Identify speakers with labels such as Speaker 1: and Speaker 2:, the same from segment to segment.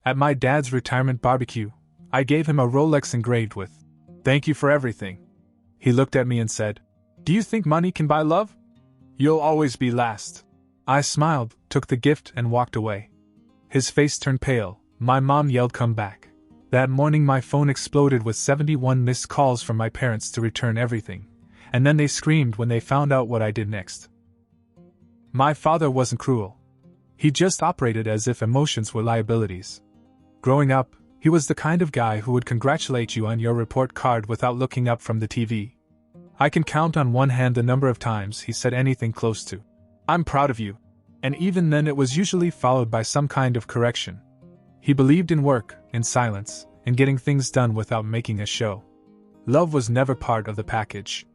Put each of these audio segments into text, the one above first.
Speaker 1: At my dad's retirement barbecue, I gave him a Rolex engraved with, "Thank you for everything." He looked at me and said, "Do you think money can buy love? You'll always be last." I smiled, took the gift, and walked away. His face turned pale. My mom yelled, "Come back." That morning my phone exploded with 71 missed calls from my parents to return everything, and then they screamed when they found out what I did next. My father wasn't cruel. He just operated as if emotions were liabilities. Growing up, he was the kind of guy who would congratulate you on your report card without looking up from the TV. I can count on one hand the number of times he said anything close to, "I'm proud of you," and even then it was usually followed by some kind of correction. He believed in work, in silence, in getting things done without making a show. Love was never part of the package.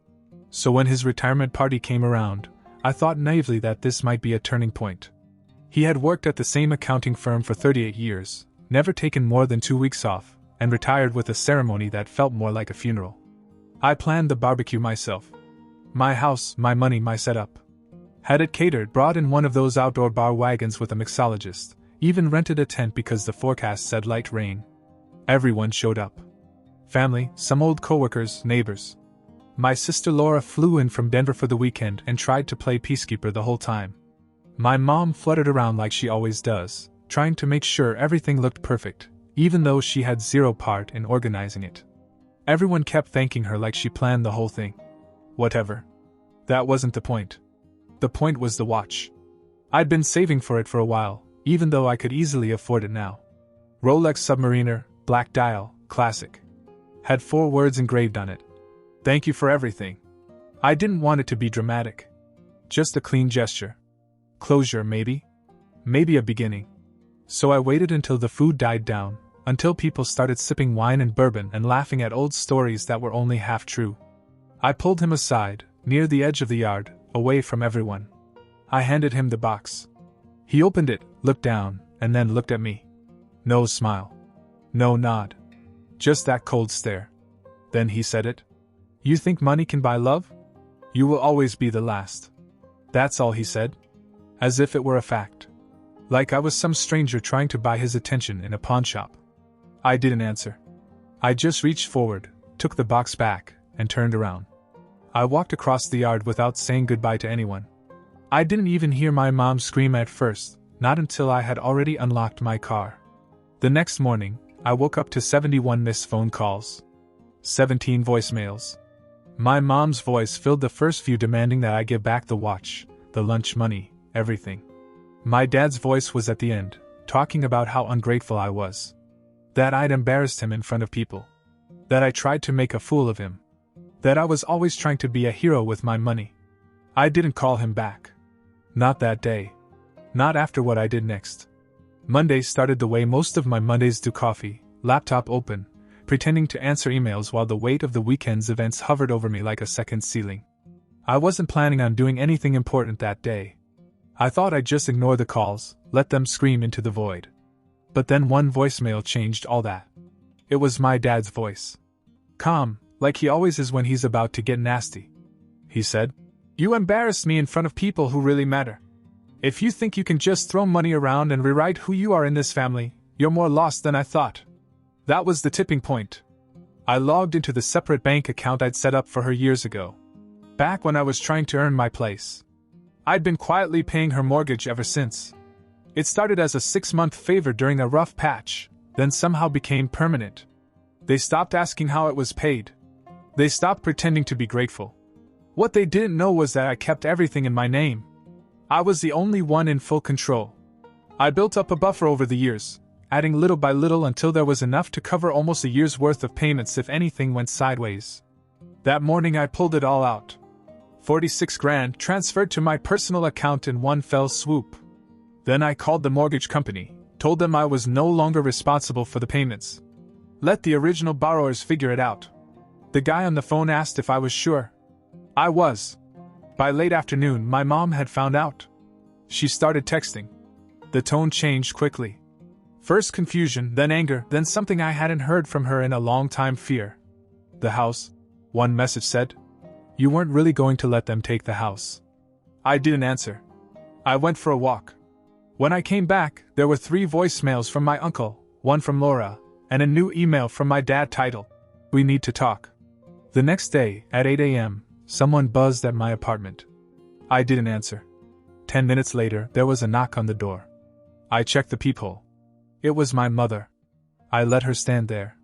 Speaker 1: So when his retirement party came around, I thought naively that this might be a turning point. He had worked at the same accounting firm for 38 years, never taken more than 2 weeks off, and retired with a ceremony that felt more like a funeral. I planned the barbecue myself. My house, my money, my setup. Had it catered, brought in one of those outdoor bar wagons with a mixologist, even rented a tent because the forecast said light rain. Everyone showed up. Family, some old coworkers, neighbors. My sister Laura flew in from Denver for the weekend and tried to play peacekeeper the whole time. My mom fluttered around like she always does, trying to make sure everything looked perfect, even though she had zero part in organizing it. Everyone kept thanking her like she planned the whole thing. Whatever. That wasn't the point. The point was the watch. I'd been saving for it for a while, even though I could easily afford it now. Rolex Submariner, black dial, classic. Had 4 words engraved on it. "Thank you for everything." I didn't want it to be dramatic. Just a clean gesture. Closure, maybe? Maybe a beginning. So I waited until the food died down, until people started sipping wine and bourbon and laughing at old stories that were only half true. I pulled him aside, near the edge of the yard, away from everyone. I handed him the box. He opened it, looked down, and then looked at me. No smile. No nod. Just that cold stare. Then he said it. "You think money can buy love? You will always be the last." That's all he said. As if it were a fact. Like I was some stranger trying to buy his attention in a pawn shop. I didn't answer. I just reached forward, took the box back, and turned around. I walked across the yard without saying goodbye to anyone. I didn't even hear my mom scream at first, not until I had already unlocked my car. The next morning, I woke up to 71 missed phone calls. 17 voicemails. My mom's voice filled the first few, demanding that I give back the watch, the lunch money, everything. My dad's voice was at the end, talking about how ungrateful I was. That I'd embarrassed him in front of people. That I tried to make a fool of him. That I was always trying to be a hero with my money. I didn't call him back. Not that day. Not after what I did next. Monday started the way most of my Mondays do: coffee, laptop open, pretending to answer emails while the weight of the weekend's events hovered over me like a second ceiling. I wasn't planning on doing anything important that day. I thought I'd just ignore the calls, let them scream into the void. But then one voicemail changed all that. It was my dad's voice. Calm, like he always is when he's about to get nasty. He said, "You embarrassed me in front of people who really matter. If you think you can just throw money around and rewrite who you are in this family, you're more lost than I thought." That was the tipping point. I logged into the separate bank account I'd set up for her years ago. Back when I was trying to earn my place. I'd been quietly paying her mortgage ever since. It started as a 6-month favor during a rough patch, then somehow became permanent. They stopped asking how it was paid. They stopped pretending to be grateful. What they didn't know was that I kept everything in my name. I was the only one in full control. I built up a buffer over the years, adding little by little until there was enough to cover almost a year's worth of payments if anything went sideways. That morning I pulled it all out. 46 grand transferred to my personal account in one fell swoop. Then I called the mortgage company, told them I was no longer responsible for the payments. Let the original borrowers figure it out. The guy on the phone asked if I was sure. I was. By late afternoon, my mom had found out. She started texting. The tone changed quickly. First confusion, then anger, then something I hadn't heard from her in a long time: fear. The house, one message said. You weren't really going to let them take the house. I didn't answer. I went for a walk. When I came back, there were 3 voicemails from my uncle, one from Laura, and a new email from my dad titled, "We need to talk." The next day, at 8 a.m., someone buzzed at my apartment. I didn't answer. 10 minutes later, there was a knock on the door. I checked the peephole. It was my mother. I let her stand there.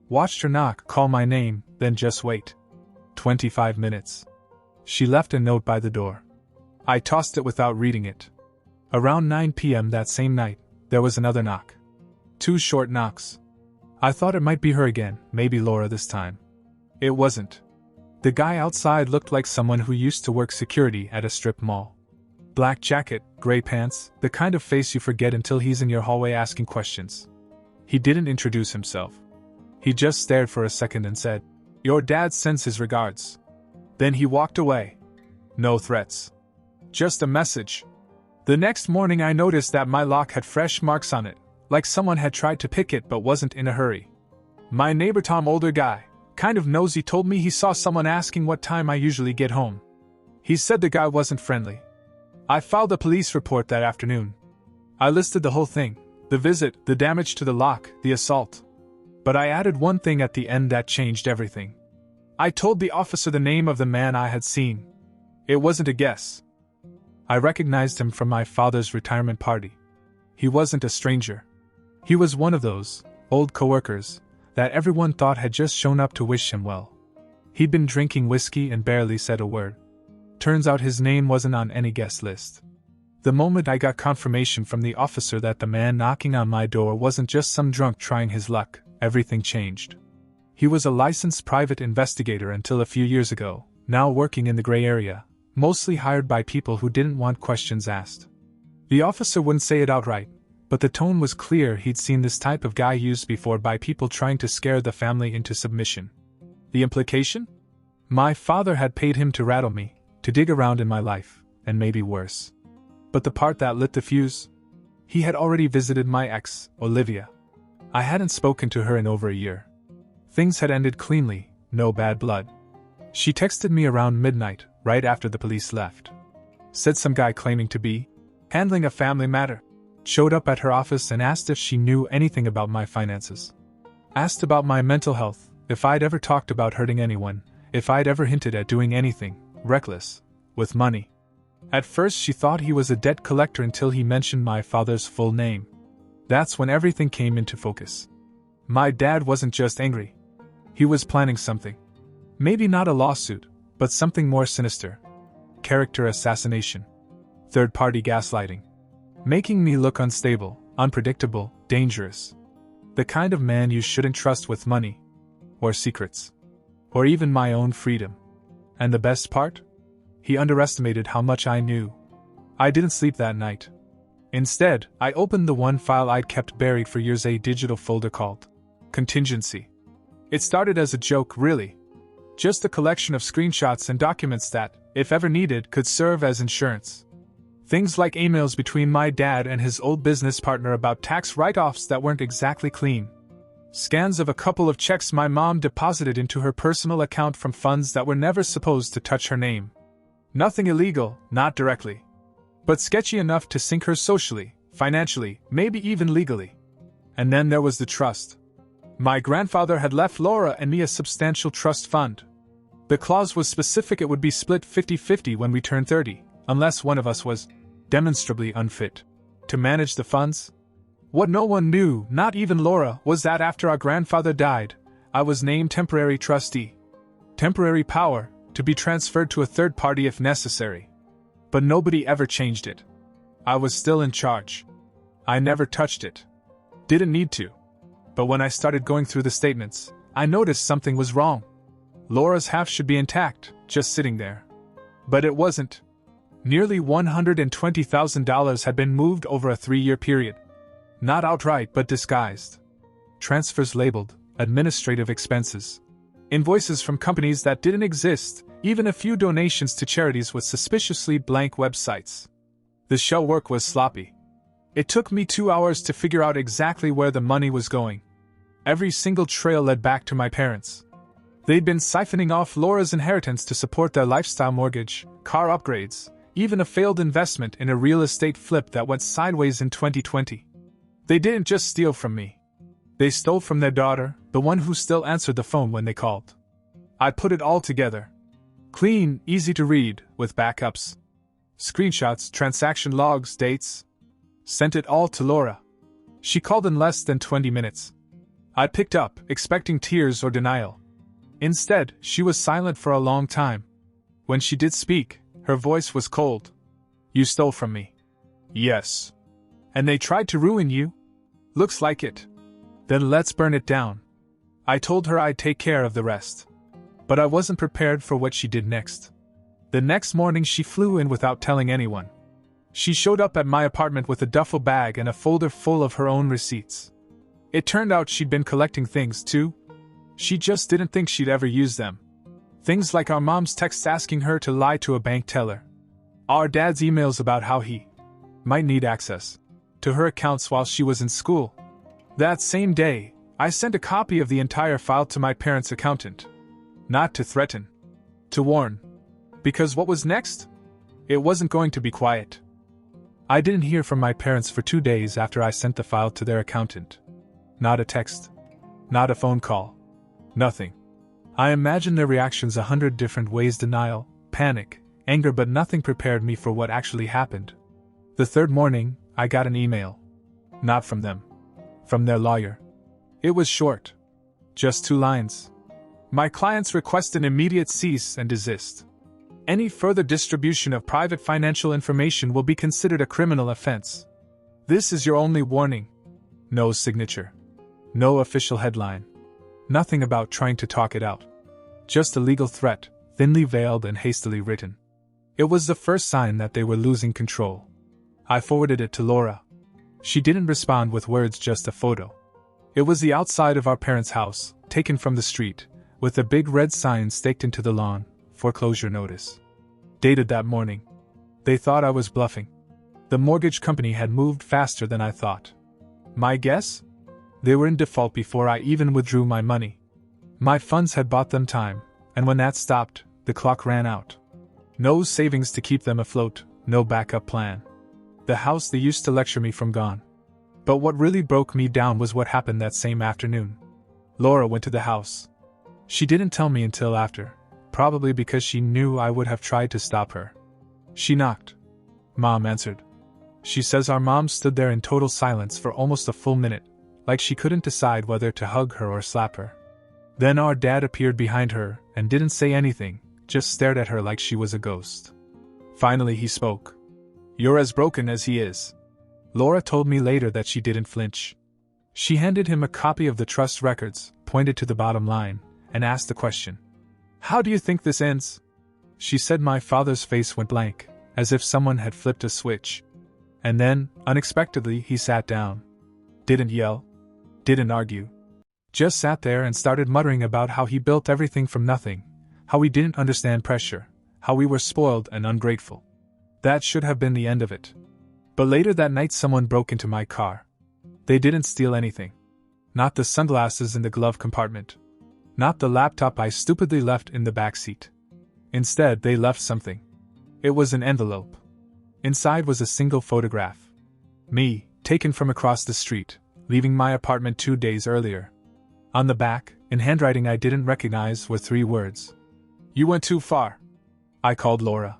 Speaker 1: Watched her knock, call my name, then just wait. 25 minutes. She left a note by the door. I tossed it without reading it. Around 9 p.m. that same night, there was another knock. 2 short knocks. I thought it might be her again, maybe Laura this time. It wasn't. The guy outside looked like someone who used to work security at a strip mall. Black jacket, gray pants, the kind of face you forget until he's in your hallway asking questions. He didn't introduce himself. He just stared for a second and said, "Your dad sends his regards." Then he walked away. No threats. Just a message. The next morning I noticed that my lock had fresh marks on it, like someone had tried to pick it but wasn't in a hurry. My neighbor Tom, older guy, kind of nosy, told me he saw someone asking what time I usually get home. He said the guy wasn't friendly. I filed a police report that afternoon. I listed the whole thing: the visit, the damage to the lock, the assault. But I added one thing at the end that changed everything. I told the officer the name of the man I had seen. It wasn't a guess. I recognized him from my father's retirement party. He wasn't a stranger. He was one of those old coworkers that everyone thought had just shown up to wish him well. He'd been drinking whiskey and barely said a word. Turns out his name wasn't on any guest list. The moment I got confirmation from the officer that the man knocking on my door wasn't just some drunk trying his luck, everything changed. He was a licensed private investigator until a few years ago, now working in the gray area, mostly hired by people who didn't want questions asked. The officer wouldn't say it outright, but the tone was clear. He'd seen this type of guy used before by people trying to scare the family into submission. The implication? My father had paid him to rattle me, to dig around in my life, and maybe worse. But the part that lit the fuse? He had already visited my ex, Olivia. I hadn't spoken to her in over a year. Things had ended cleanly, no bad blood. She texted me around midnight, right after the police left. Said some guy claiming to be handling a family matter showed up at her office and asked if she knew anything about my finances. Asked about my mental health, if I'd ever talked about hurting anyone, if I'd ever hinted at doing anything reckless with money. At first she thought he was a debt collector until he mentioned my father's full name. That's when everything came into focus. My dad wasn't just angry. He was planning something. Maybe not a lawsuit, but something more sinister. Character assassination. Third-party gaslighting. Making me look unstable, unpredictable, dangerous. The kind of man you shouldn't trust with money. Or secrets. Or even my own freedom. And the best part? He underestimated how much I knew. I didn't sleep that night. Instead, I opened the one file I'd kept buried for years, a digital folder called Contingency. It started as a joke, really. Just a collection of screenshots and documents that, if ever needed, could serve as insurance. Things like emails between my dad and his old business partner about tax write-offs that weren't exactly clean. Scans of a couple of checks my mom deposited into her personal account from funds that were never supposed to touch her name. Nothing illegal, not directly. But sketchy enough to sink her socially, financially, maybe even legally. And then there was the trust. My grandfather had left Laura and me a substantial trust fund. The clause was specific: it would be split 50-50 when we turned 30, unless one of us was demonstrably unfit to manage the funds. What no one knew, not even Laura, was that after our grandfather died, I was named temporary trustee. Temporary power, to be transferred to a third party if necessary. But nobody ever changed it. I was still in charge. I never touched it. Didn't need to. But when I started going through the statements, I noticed something was wrong. Laura's half should be intact, just sitting there. But it wasn't. Nearly $120,000 had been moved over a 3-year period. Not outright, but disguised. Transfers labeled administrative expenses. Invoices from companies that didn't exist, even a few donations to charities with suspiciously blank websites. The shell work was sloppy. It took me 2 hours to figure out exactly where the money was going. Every single trail led back to my parents. They'd been siphoning off Laura's inheritance to support their lifestyle mortgage, car upgrades, even a failed investment in a real estate flip that went sideways in 2020. They didn't just steal from me. They stole from their daughter, the one who still answered the phone when they called. I put it all together. Clean, easy to read, with backups. Screenshots, transaction logs, dates. Sent it all to Laura. She called in less than 20 minutes. I picked up, expecting tears or denial. Instead, she was silent for a long time. When she did speak, her voice was cold. You stole from me. Yes. And they tried to ruin you? Looks like it. Then let's burn it down. I told her I'd take care of the rest. But I wasn't prepared for what she did next. The next morning she flew in without telling anyone. She showed up at my apartment with a duffel bag and a folder full of her own receipts. It turned out she'd been collecting things too. She just didn't think she'd ever use them. Things like our mom's texts asking her to lie to a bank teller. Our dad's emails about how he might need access to her accounts while she was in school. That same day, I sent a copy of the entire file to my parents' accountant. Not to threaten. To warn. Because what was next? It wasn't going to be quiet. I didn't hear from my parents for 2 days after I sent the file to their accountant. Not a text. Not a phone call. Nothing. I imagined their reactions 100 different ways: denial, panic, anger, but nothing prepared me for what actually happened. The third morning, I got an email. Not from them. From their lawyer. It was short. Just 2 lines. My clients request an immediate cease and desist. Any further distribution of private financial information will be considered a criminal offense. This is your only warning. No signature. No official headline. Nothing about trying to talk it out. Just a legal threat, thinly veiled and hastily written. It was the first sign that they were losing control. I forwarded it to Laura. She didn't respond with words, just a photo. It was the outside of our parents' house, taken from the street, with a big red sign staked into the lawn, foreclosure notice. Dated that morning. They thought I was bluffing. The mortgage company had moved faster than I thought. My guess? They were in default before I even withdrew my money. My funds had bought them time, and when that stopped, the clock ran out. No savings to keep them afloat, no backup plan. The house they used to lecture me from gone. But what really broke me down was what happened that same afternoon. Laura went to the house. She didn't tell me until after, probably because she knew I would have tried to stop her. She knocked. Mom answered. She says our mom stood there in total silence for almost a full minute, like she couldn't decide whether to hug her or slap her. Then our dad appeared behind her and didn't say anything, just stared at her like she was a ghost. Finally he spoke. You're as broken as he is. Laura told me later that she didn't flinch. She handed him a copy of the trust records, pointed to the bottom line, and asked the question. How do you think this ends? She said my father's face went blank, as if someone had flipped a switch. And then, unexpectedly, he sat down. Didn't yell. Didn't argue. Just sat there and started muttering about how he built everything from nothing, how we didn't understand pressure, how we were spoiled and ungrateful. That should have been the end of it. But later that night someone broke into my car. They didn't steal anything. Not the sunglasses in the glove compartment. Not the laptop I stupidly left in the back seat. Instead, they left something. It was an envelope. Inside was a single photograph. Me, taken from across the street, leaving my apartment 2 days earlier. On the back, in handwriting I didn't recognize, were 3 words. You went too far. I called Laura.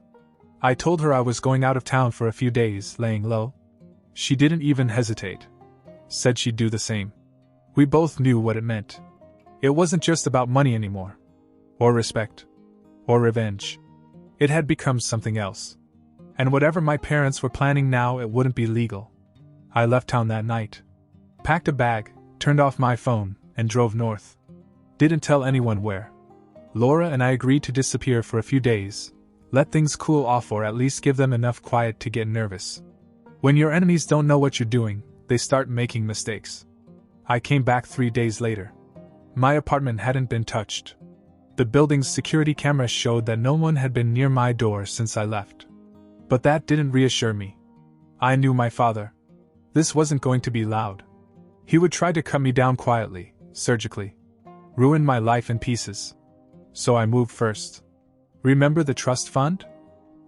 Speaker 1: I told her I was going out of town for a few days, laying low. She didn't even hesitate. Said she'd do the same. We both knew what it meant. It wasn't just about money anymore. Or respect. Or revenge. It had become something else. And whatever my parents were planning now, it wouldn't be legal. I left town that night. Packed a bag, turned off my phone, and drove north. Didn't tell anyone where. Laura and I agreed to disappear for a few days, let things cool off, or at least give them enough quiet to get nervous. When your enemies don't know what you're doing, they start making mistakes. I came back 3 days later. My apartment hadn't been touched. The building's security cameras showed that no one had been near my door since I left. But that didn't reassure me. I knew my father. This wasn't going to be loud. He would try to cut me down quietly, surgically. Ruin my life in pieces. So I moved first. Remember the trust fund?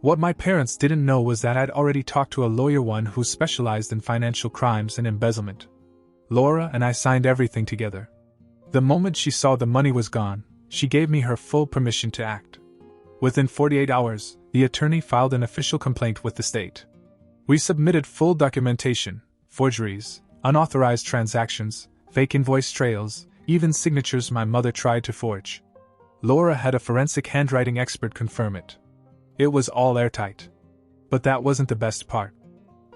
Speaker 1: What my parents didn't know was that I'd already talked to a lawyer, one who specialized in financial crimes and embezzlement. Laura and I signed everything together. The moment she saw the money was gone, she gave me her full permission to act. Within 48 hours, the attorney filed an official complaint with the state. We submitted full documentation, forgeries, unauthorized transactions, fake invoice trails, even signatures my mother tried to forge. Laura had a forensic handwriting expert confirm it. It was all airtight. But that wasn't the best part.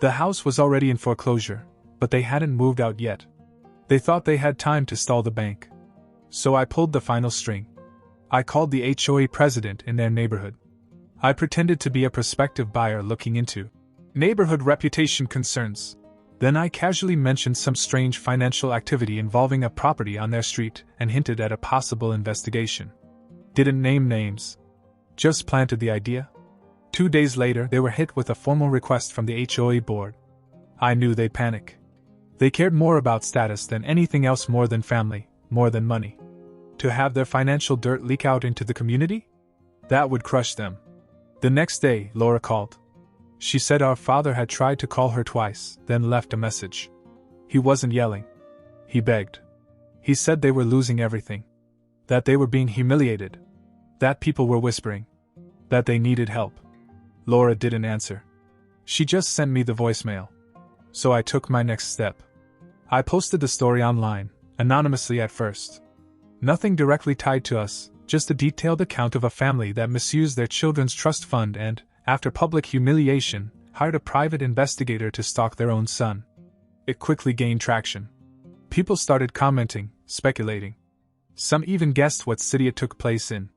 Speaker 1: The house was already in foreclosure, but they hadn't moved out yet. They thought they had time to stall the bank. So I pulled the final string. I called the HOA president in their neighborhood. I pretended to be a prospective buyer looking into neighborhood reputation concerns. Then I casually mentioned some strange financial activity involving a property on their street and hinted at a possible investigation. Didn't name names. Just planted the idea. 2 days later, they were hit with a formal request from the HOA board. I knew they'd panic. They cared more about status than anything else, more than family, more than money. To have their financial dirt leak out into the community? That would crush them. The next day, Laura called. She said our father had tried to call her twice, then left a message. He wasn't yelling. He begged. He said they were losing everything. That they were being humiliated. That people were whispering. That they needed help. Laura didn't answer. She just sent me the voicemail. So I took my next step. I posted the story online, anonymously at first. Nothing directly tied to us, just a detailed account of a family that misused their children's trust fund and, after public humiliation, hired a private investigator to stalk their own son. It quickly gained traction. People started commenting, speculating. Some even guessed what city it took place in.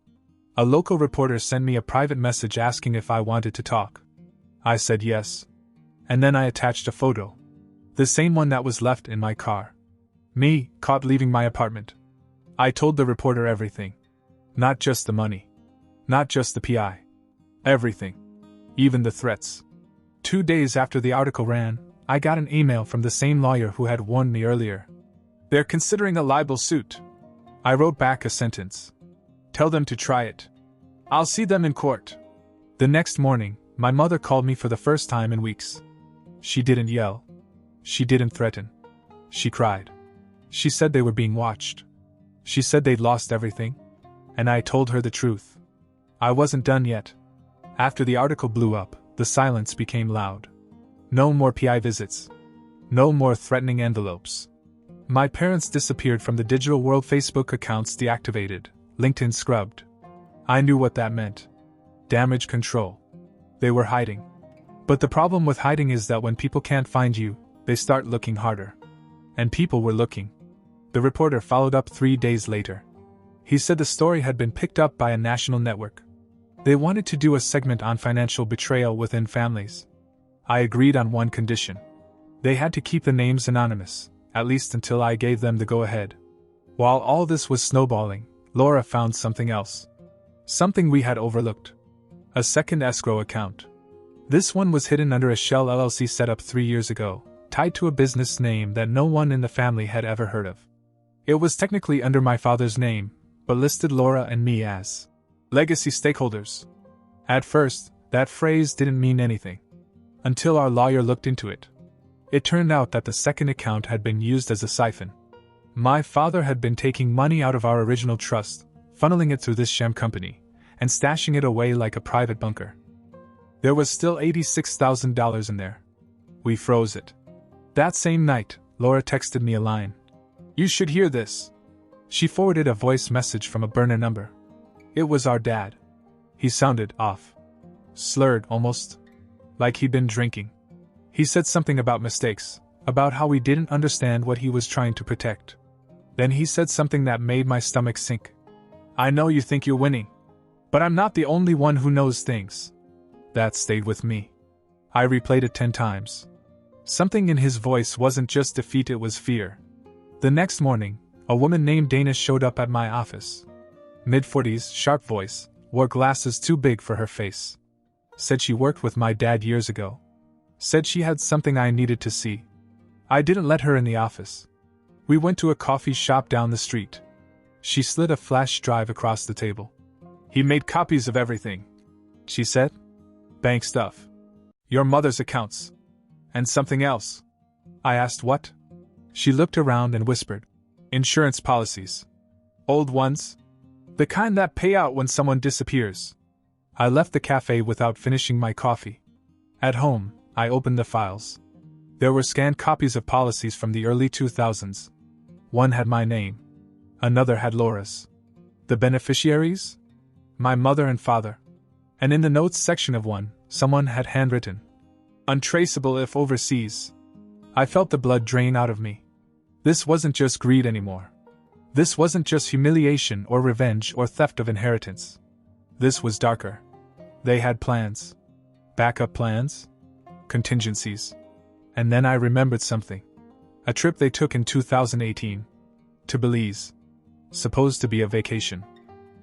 Speaker 1: A local reporter sent me a private message asking if I wanted to talk. I said yes. And then I attached a photo. The same one that was left in my car. Me, caught leaving my apartment. I told the reporter everything. Not just the money. Not just the PI. Everything. Even the threats. 2 days after the article ran, I got an email from the same lawyer who had warned me earlier. They're considering a libel suit. I wrote back a sentence. Tell them to try it. I'll see them in court. The next morning, my mother called me for the first time in weeks. She didn't yell. She didn't threaten. She cried. She said they were being watched. She said they'd lost everything. And I told her the truth. I wasn't done yet. After the article blew up, the silence became loud. No more PI visits. No more threatening envelopes. My parents disappeared from the digital world, Facebook accounts deactivated, LinkedIn scrubbed. I knew what that meant. Damage control. They were hiding. But the problem with hiding is that when people can't find you, they start looking harder. And people were looking. The reporter followed up 3 days later. He said the story had been picked up by a national network. They wanted to do a segment on financial betrayal within families. I agreed on one condition. They had to keep the names anonymous, at least until I gave them the go-ahead. While all this was snowballing, Laura found something else. Something we had overlooked. A second escrow account. This one was hidden under a shell LLC set up 3 years ago, tied to a business name that no one in the family had ever heard of. It was technically under my father's name, but listed Laura and me as legacy stakeholders. At first, that phrase didn't mean anything. Until our lawyer looked into it. It turned out that the second account had been used as a siphon. My father had been taking money out of our original trust, funneling it through this sham company, and stashing it away like a private bunker. There was still $86,000 in there. We froze it. That same night, Laura texted me a line. You should hear this. She forwarded a voice message from a burner number. It was our dad. He sounded off. Slurred, almost. Like he'd been drinking. He said something about mistakes, about how we didn't understand what he was trying to protect. Then he said something that made my stomach sink. I know you think you're winning. But I'm not the only one who knows things. That stayed with me. I replayed it 10 times. Something in his voice wasn't just defeat, it was fear. The next morning, a woman named Dana showed up at my office. Mid-40s, sharp voice, wore glasses too big for her face. Said she worked with my dad years ago. Said she had something I needed to see. I didn't let her in the office. We went to a coffee shop down the street. She slid a flash drive across the table. He made copies of everything, she said. Bank stuff. Your mother's accounts. And something else. I asked what? She looked around and whispered, "Insurance policies. Old ones? The kind that pay out when someone disappears." I left the cafe without finishing my coffee. At home, I opened the files. There were scanned copies of policies from the early 2000s. One had my name. Another had Laura's. The beneficiaries? My mother and father. And in the notes section of one, someone had handwritten, "Untraceable if overseas." I felt the blood drain out of me. This wasn't just greed anymore. This wasn't just humiliation or revenge or theft of inheritance. This was darker. They had plans. Backup plans? Contingencies. And then I remembered something. A trip they took in 2018. To Belize. Supposed to be a vacation.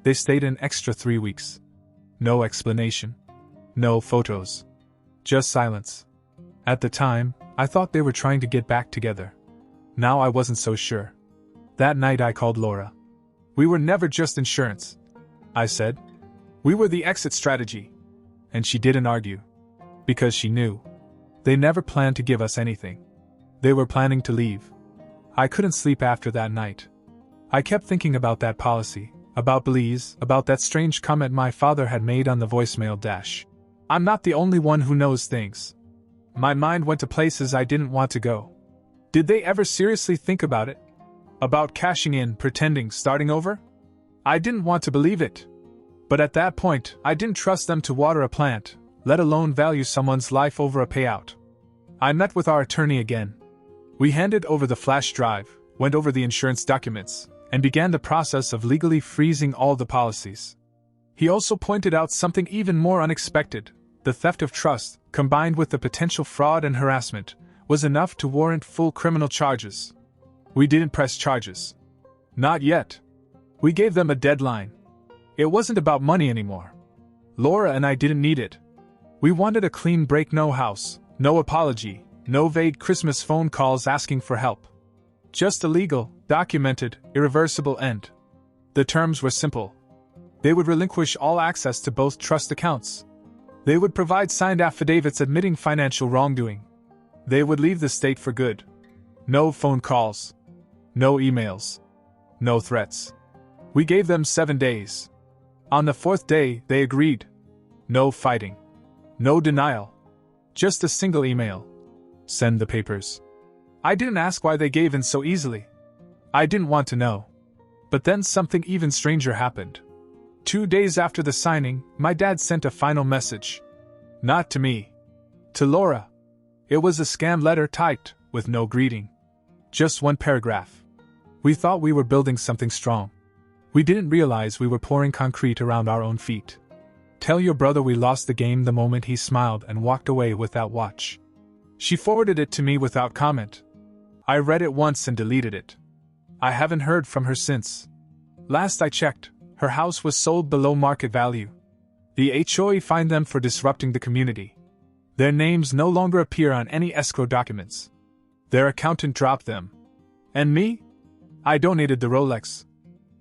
Speaker 1: They stayed an extra 3 weeks. No explanation. No photos. Just silence. At the time, I thought they were trying to get back together. Now I wasn't so sure. That night I called Laura. "We were never just insurance," I said. "We were the exit strategy." And she didn't argue. Because she knew. They never planned to give us anything. They were planning to leave. I couldn't sleep after that night. I kept thinking about that policy, about Belize, about that strange comment my father had made on the voicemail dash. I'm not the only one who knows things. My mind went to places I didn't want to go. Did they ever seriously think about it? About cashing in, pretending, starting over? I didn't want to believe it. But at that point, I didn't trust them to water a plant, let alone value someone's life over a payout. I met with our attorney again. We handed over the flash drive, went over the insurance documents, and began the process of legally freezing all the policies. He also pointed out something even more unexpected. The theft of trust, combined with the potential fraud and harassment, was enough to warrant full criminal charges. We didn't press charges. Not yet. We gave them a deadline. It wasn't about money anymore. Laura and I didn't need it. We wanted a clean break, no house, no apology, no vague Christmas phone calls asking for help. Just a legal, documented, irreversible end. The terms were simple. They would relinquish all access to both trust accounts. They would provide signed affidavits admitting financial wrongdoing. They would leave the state for good. No phone calls. No emails. No threats. We gave them 7 days. On the 4th day, they agreed. No fighting. No denial. Just a single email. Send the papers. I didn't ask why they gave in so easily. I didn't want to know. But then something even stranger happened. 2 days after the signing, my dad sent a final message. Not to me. To Laura. It was a scam letter typed, with no greeting. Just one paragraph. We thought we were building something strong. We didn't realize we were pouring concrete around our own feet. Tell your brother we lost the game the moment he smiled and walked away with that watch. She forwarded it to me without comment. I read it once and deleted it. I haven't heard from her since. Last I checked, her house was sold below market value. The HOA fined them for disrupting the community. Their names no longer appear on any escrow documents. Their accountant dropped them. And me? I donated the Rolex.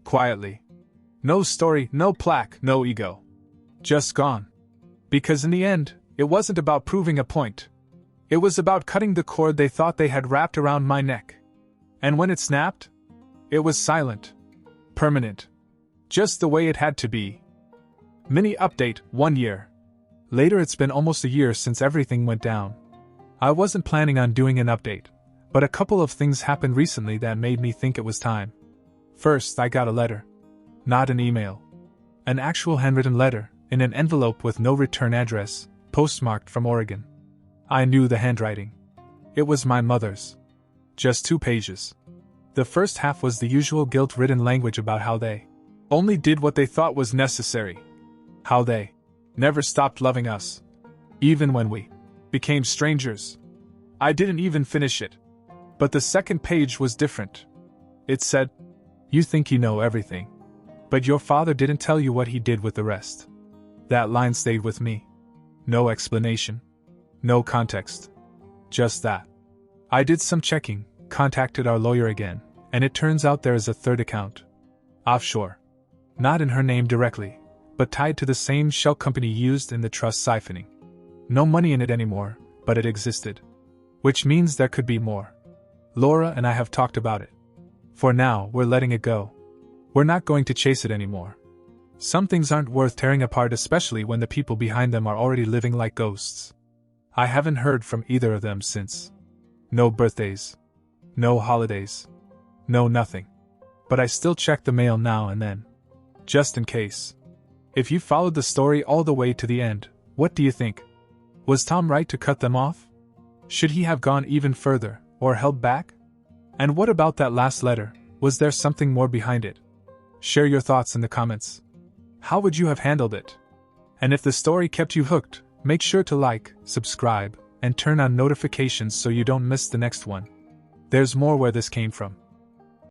Speaker 1: Quietly. No story, no plaque, no ego. Just gone. Because in the end, it wasn't about proving a point. It was about cutting the cord they thought they had wrapped around my neck. And when it snapped, it was silent. Permanent. Just the way it had to be. Mini update, 1 year. Later, it's been almost a year since everything went down. I wasn't planning on doing an update, but a couple of things happened recently that made me think it was time. First, I got a letter. Not an email. An actual handwritten letter, in an envelope with no return address, postmarked from Oregon. I knew the handwriting. It was my mother's. Just 2 pages. The first half was the usual guilt-ridden language about how they only did what they thought was necessary. How they never stopped loving us. Even when we became strangers. I didn't even finish it. But the second page was different. It said, "You think you know everything. But your father didn't tell you what he did with the rest." That line stayed with me. No explanation. No context. Just that. I did some checking, contacted our lawyer again, and it turns out there is a third account. Offshore. Not in her name directly, but tied to the same shell company used in the trust siphoning. No money in it anymore, but it existed. Which means there could be more. Laura and I have talked about it. For now, we're letting it go. We're not going to chase it anymore. Some things aren't worth tearing apart, especially when the people behind them are already living like ghosts. I haven't heard from either of them since. No birthdays. No holidays. No nothing. But I still check the mail now and then. Just in case. If you followed the story all the way to the end, what do you think? Was Tom right to cut them off? Should he have gone even further, or held back? And what about that last letter? Was there something more behind it? Share your thoughts in the comments. How would you have handled it? And if the story kept you hooked, make sure to like, subscribe, and turn on notifications so you don't miss the next one. There's more where this came from.